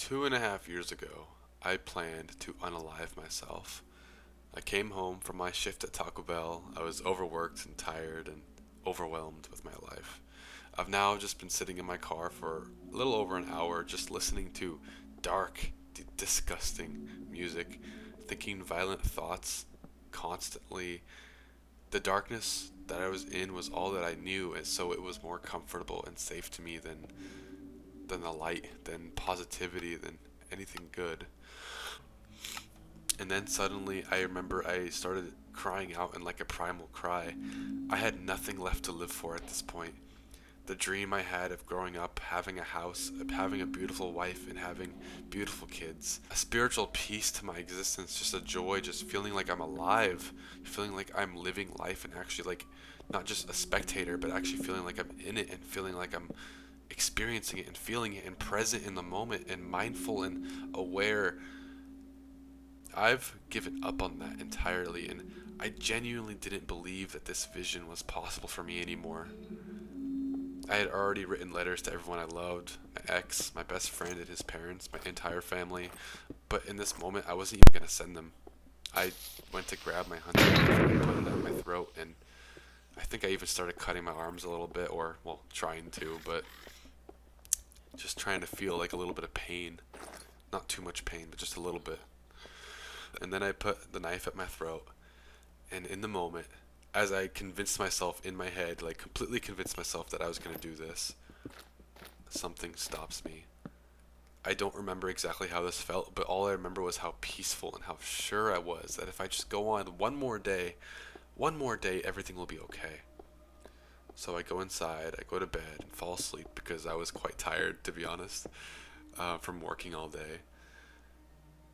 2.5 years ago, I planned to unalive myself. I came home from my shift at Taco Bell. I was overworked and tired and overwhelmed with my life. I've now just been sitting in my car for a little over an hour just listening to dark, disgusting music, thinking violent thoughts constantly. The darkness that I was in was all that I knew, and so it was more comfortable and safe to me than the light, than positivity, than anything good. And then suddenly I remember I started crying out in like a primal cry. I had nothing left to live for at this point. The dream I had of growing up, having a house, of having a beautiful wife, and having beautiful kids. A spiritual peace to my existence, just a joy, just feeling like I'm alive, feeling like I'm living life and actually like not just a spectator, but actually feeling like I'm in it and feeling like I'm experiencing it and feeling it and present in the moment and mindful and aware. I've given up on that entirely, and I genuinely didn't believe that this vision was possible for me anymore. I had already written letters to everyone I loved, my ex, my best friend and his parents, my entire family, but in this moment I wasn't even going to send them. I went to grab my hunting knife and put it at my throat, and I think I even started cutting my arms a little bit, or, well, trying to, but just trying to feel like a little bit of pain. Not too much pain, but just a little bit. And then I put the knife at my throat, and in the moment, as I convinced myself in my head, like completely convinced myself that I was going to do this, something stops me. I don't remember exactly how this felt, but all I remember was how peaceful and how sure I was that if I just go on one more day, everything will be okay. So I go inside, I go to bed and fall asleep because I was quite tired, to be honest, from working all day.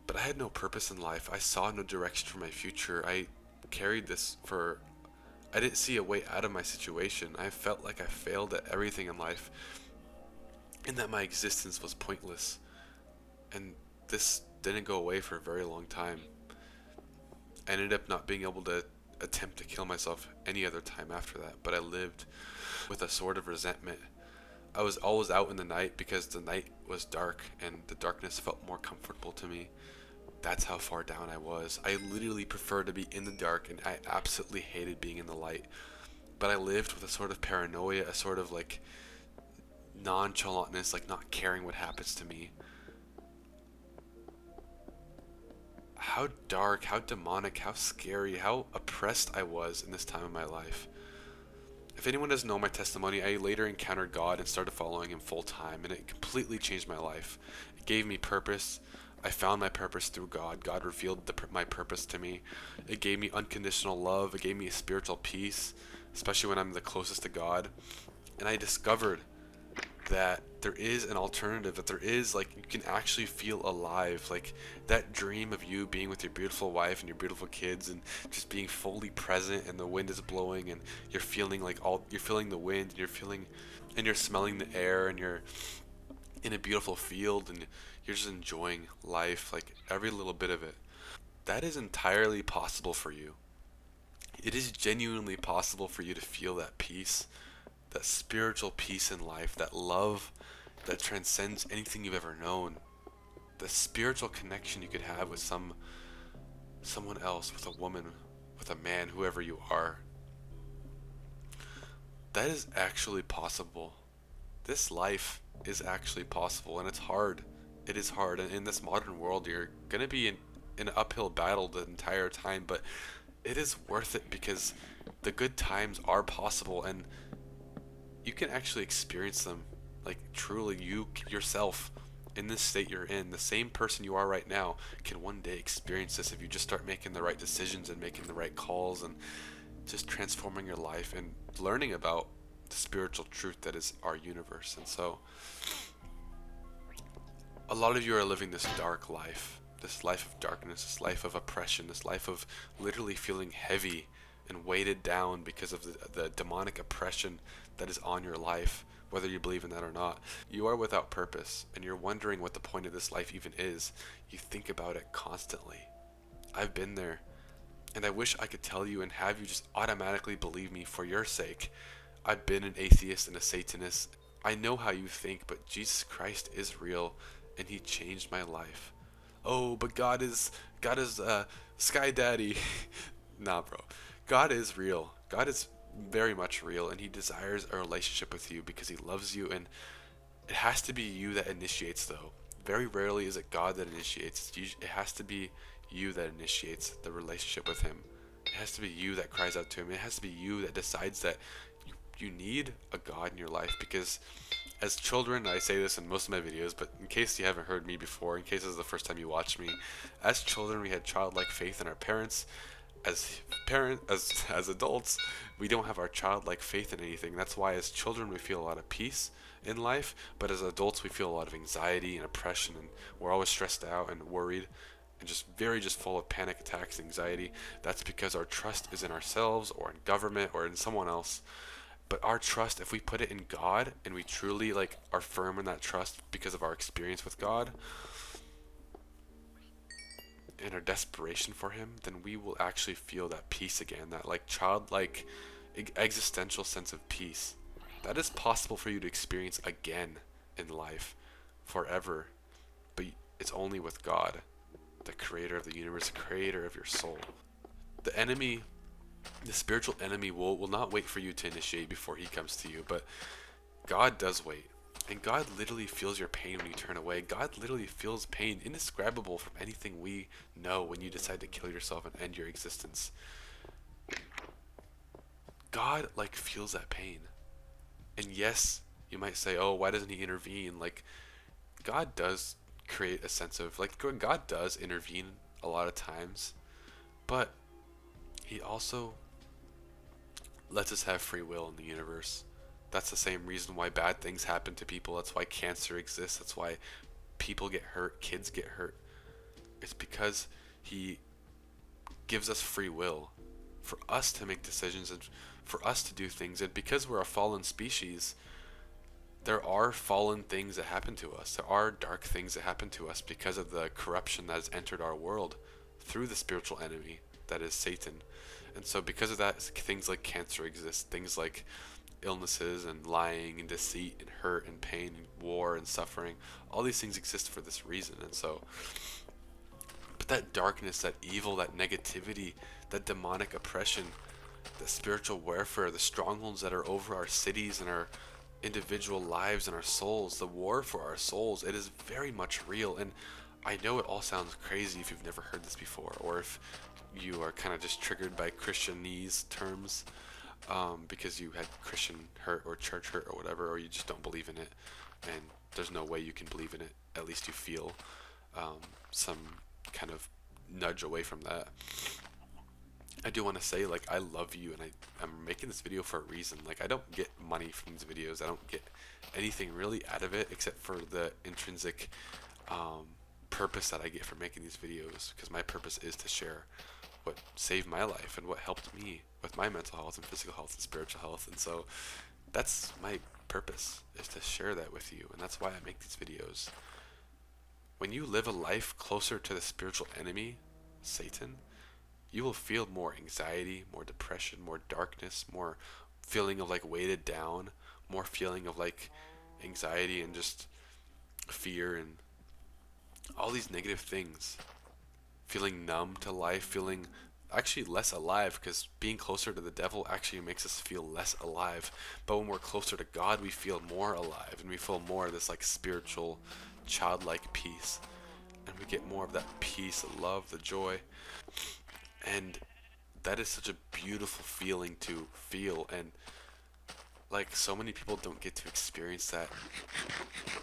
But I had no purpose in life. I saw no direction for my future. Carried this for I didn't see a way out of my situation. I felt like I failed at everything in life and that my existence was pointless. And this didn't go away for a very long time. I ended up not being able to attempt to kill myself any other time after that, but I lived with a sort of resentment. I was always out in the night because the night was dark and the darkness felt more comfortable to me. That's how far down I was. I literally preferred to be in the dark and I absolutely hated being in the light. But I lived with a sort of paranoia, a sort of like nonchalantness, like not caring what happens to me. How dark, how demonic, how scary, how oppressed I was in this time of my life. If anyone doesn't know my testimony, I later encountered God and started following Him full time, and it completely changed my life. It gave me purpose. I found my purpose through God. God revealed my purpose to me. It gave me unconditional love. It gave me a spiritual peace, especially when I'm the closest to God. And I discovered that there is an alternative, that there is, like, you can actually feel alive. Like, that dream of you being with your beautiful wife and your beautiful kids and just being fully present and the wind is blowing and you're feeling like you're feeling the wind and you're smelling the air and you're in a beautiful field and you're just enjoying life, like every little bit of it. That is entirely possible for you. It is genuinely possible for you to feel that peace, that spiritual peace in life, that love that transcends anything you've ever known, the spiritual connection you could have with someone else, with a woman, with a man, whoever you are. That is actually possible. This life is actually possible, and it's hard. It is hard, and in this modern world, you're gonna be in an uphill battle the entire time, but it is worth it because the good times are possible, and you can actually experience them. Like, truly, you yourself, in this state you're in, the same person you are right now, can one day experience this if you just start making the right decisions and making the right calls and just transforming your life and learning about the spiritual truth that is our universe. And so, a lot of you are living this dark life, this life of darkness, this life of oppression, this life of literally feeling heavy and weighted down because of the demonic oppression that is on your life, whether you believe in that or not. You are without purpose, and you're wondering what the point of this life even is. You think about it constantly. I've been there, and I wish I could tell you and have you just automatically believe me for your sake. I've been an atheist and a Satanist. I know how you think, but Jesus Christ is real, and he changed my life. Oh, but God is Sky Daddy. Nah, bro. God is real. God is very much real, and he desires a relationship with you because he loves you, and it has to be you that initiates, though. Very rarely is it God that initiates. It has to be you that initiates the relationship with him. It has to be you that cries out to him. It has to be you that decides that you need a God in your life, because as children, I say this in most of my videos, but in case you haven't heard me before, in case this is the first time you watch me, as children we had childlike faith in our parents. As adults, we don't have our childlike faith in anything. That's why as children we feel a lot of peace in life, but as adults we feel a lot of anxiety and oppression, and we're always stressed out and worried and just full of panic attacks and anxiety. That's because our trust is in ourselves or in government or in someone else. But our trust, if we put it in God and we truly like are firm in that trust because of our experience with God and our desperation for him, then we will actually feel that peace again, that like childlike existential sense of peace. That is possible for you to experience again in life, forever. But it's only with God, the creator of the universe, the creator of your soul. The enemy, the spiritual enemy will not wait for you to initiate before he comes to you, but God does wait. And God literally feels your pain when you turn away. God literally feels pain indescribable from anything we know when you decide to kill yourself and end your existence. God like feels that pain. And yes, you might say, oh, why doesn't he intervene? Like, God does create a sense of, like, God does intervene a lot of times, but he also lets us have free will in the universe. That's the same reason why bad things happen to people. That's why cancer exists. That's why people get hurt, kids get hurt. It's because he gives us free will for us to make decisions and for us to do things. And because we're a fallen species, there are fallen things that happen to us. There are dark things that happen to us because of the corruption that has entered our world through the spiritual enemy that is Satan. And so because of that, things like cancer exist, things like illnesses and lying and deceit and hurt and pain and war and suffering. All these things exist for this reason. And so, but that darkness, that evil, that negativity, that demonic oppression, the spiritual warfare, the strongholds that are over our cities and our individual lives and our souls, the war for our souls, it is very much real. And I know it all sounds crazy if you've never heard this before, or if you are kind of just triggered by Christianese terms, because you had Christian hurt or church hurt or whatever, or you just don't believe in it, and there's no way you can believe in it. At least you feel some kind of nudge away from that. I do want to say, like, I love you, and I'm making this video for a reason. Like, I don't get money from these videos. I don't get anything really out of it except for the intrinsic purpose that I get from making these videos, because my purpose is to share what saved my life and what helped me with my mental health and physical health and spiritual health. And so that's my purpose, is to share that with you, and that's why I make these videos. When you live a life closer to the spiritual enemy, Satan, you will feel more anxiety, more depression, more darkness, more feeling of like weighted down, more feeling of like anxiety and just fear and all these negative things. Feeling numb to life, feeling actually less alive, because being closer to the devil actually makes us feel less alive. But when we're closer to God, we feel more alive, and we feel more of this like spiritual, childlike peace, and we get more of that peace, the love, the joy. And that is such a beautiful feeling to feel, and like so many people don't get to experience that.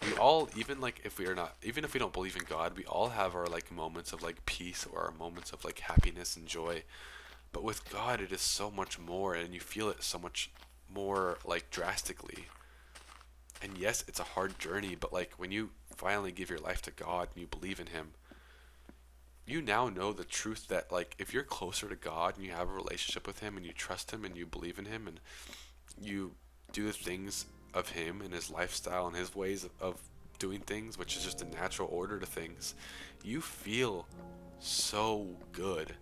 We all, even like if we are not, even if we don't believe in God, we all have our like moments of like peace or our moments of like happiness and joy. But with God, it is so much more, and you feel it so much more like drastically. And yes, it's a hard journey, but like when you finally give your life to God and you believe in him, you now know the truth that like if you're closer to God and you have a relationship with him and you trust him and you believe in him and you do the things of him and his lifestyle and his ways of doing things, which is just a natural order to things, you feel so good.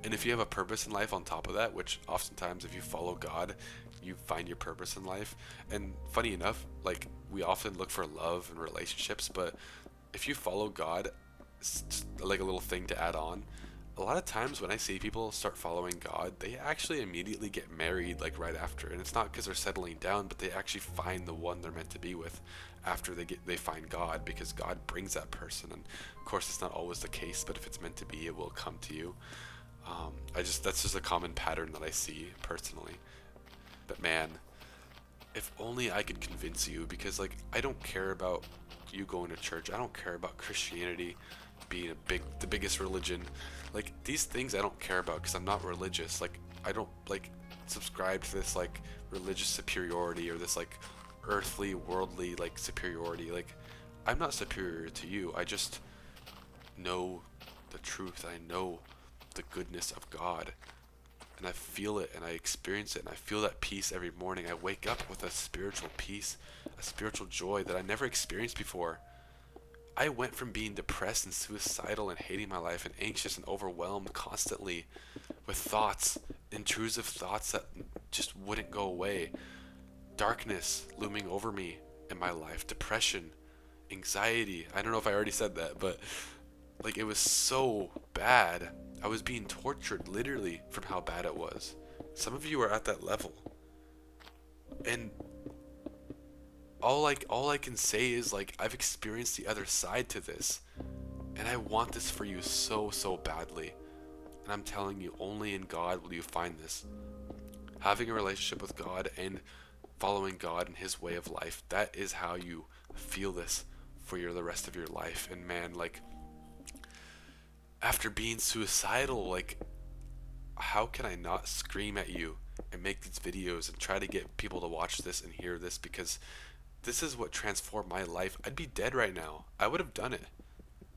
And if you have a purpose in life on top of that, which oftentimes if you follow God, you find your purpose in life. And funny enough, like we often look for love and relationships, but if you follow God, just like a little thing to add on, a lot of times when I see people start following God, they actually immediately get married like right after, and it's not because they're settling down, but they actually find the one they're meant to be with after they find God, because God brings that person. And of course, it's not always the case, but if it's meant to be, it will come to you. That's just a common pattern that I see personally. But man, if only I could convince you, because like I don't care about you going to church. I don't care about Christianity being the biggest religion. Like these things I don't care about because I'm not religious. Like I don't like subscribe to this like religious superiority or this like earthly worldly like superiority. Like I'm not superior to you. I just know the truth. I know the goodness of God, and I feel it and I experience it, and I feel that peace every morning. I wake up with a spiritual peace, a spiritual joy that I never experienced before. I went from being depressed and suicidal and hating my life and anxious and overwhelmed constantly with thoughts, intrusive thoughts that just wouldn't go away. Darkness looming over me in my life, depression, anxiety. I don't know if I already said that, but like it was so bad. I was being tortured literally from how bad it was. Some of you are at that level. And all I can say is like I've experienced the other side to this, and I want this for you so badly. And I'm telling you, only in God will you find this. Having a relationship with God and following God and his way of life, that is how you feel this for the rest of your life. And man, like after being suicidal, like how can I not scream at you and make these videos and try to get people to watch this and hear this, because this is what transformed my life. I'd be dead right now. I would have done it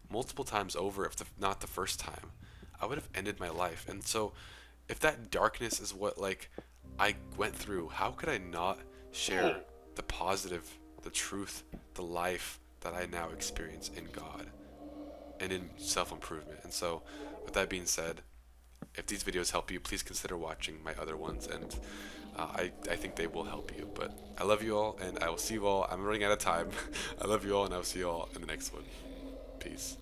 multiple times over, if not the first time. I would have ended my life. And so if that darkness is what like I went through, how could I not share the positive, the truth, the life that I now experience in God and in self-improvement? And so with that being said, if these videos help you, please consider watching my other ones, and I think they will help you. But I love you all, and I will see you all. I'm running out of time. I love you all, and I will see you all in the next one. Peace.